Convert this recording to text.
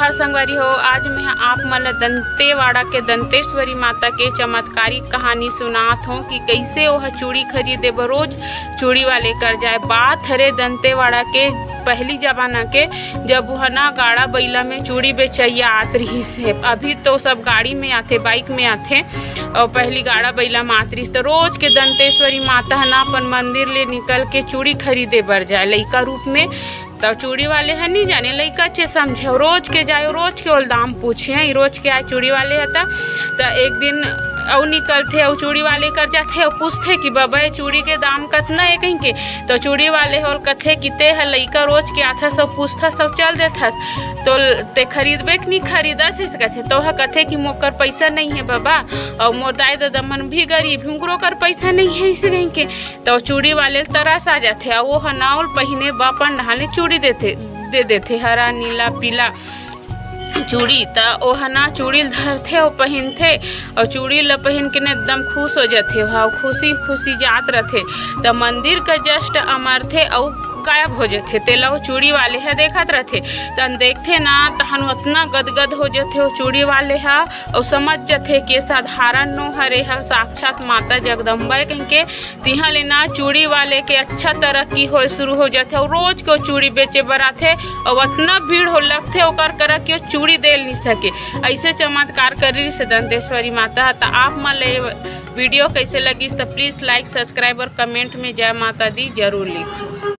नमस्कार संगवारी हो। आज मैं आप मन दंतेवाड़ा के दंतेश्वरी माता के चमत्कारी कहानी सुनात हूँ कि कैसे वह चूड़ी खरीदे बर रोज चूड़ी वाले कर जाए। बात हरे दंतेवाड़ा के पहली जमाना के, जब वह ना गाड़ा बैला में चूड़ी बेचैया आत रही से। अभी तो सब गाड़ी में आते, बाइक में आते, और पहली गाड़ा बैला में आत रही तो रोज के दंतेश्वरी माता ना अपन मंदिर ले निकल के चूड़ी खरीदे बर जाए लइका रूप में। तो चूड़ी वाले है नहीं जाने लइका चे समझे, रोज के जाए, रोज के ओल दाम पूछे, रोज के आए चूड़ी वाले हता। तो एक दिन और निकलते और चूड़ी वाले कर जाते और पूछते कि बाबा चूड़ी के दाम कितना है कहीं के। तो चूड़ी वाले होल कथे कि ते है लइका रोज के आता सब पूछता सब चल देता, तो ते खरीदबे कि नहीं खरीदा से कथे। तो वह कथे कि मोकर पैसा नहीं है बाबा, और मोर दाई दादा मन भी गरीब, उनको कर पैसा नहीं है इसे कहीं के। तो चूड़ी वाले तरस आ जाते और वो हनाउल पहने बापन नहाले चूड़ी दे देते हरा नीला पीला चूड़ी। तो वह ना चूड़ी धरते और पहनते और चूड़ी ल पहन के ने एकदम खुश हो जाते, वह खुशी खुशी जात रहते। तो मंदिर का जस्ट अमरथे और गायब हो जाते, तेला वो चूड़ी वाले है देखत रहते। तन देखते ना तहन उतना गदगद हो जाते वो चूड़ी वाले है, और समझ जाते कि साधारण नो हरे है साक्षात माता जगदम्बा कहीं के। तिहा लेना चूड़ी वाले के अच्छा तरक्की हो शुरू हो जाते और रोज को चूड़ी बेचे बर आते, और उतना भीड़ हो लगते ओकर कर कि चूड़ी दे नहीं सके। ऐसे चमत्कार करी से दंतेश्वरी माता। तो आप मन ले वीडियो कैसे लगी तो प्लीज़ लाइक सब्सक्राइब और कमेंट में जय माता दी जरूर लिखो।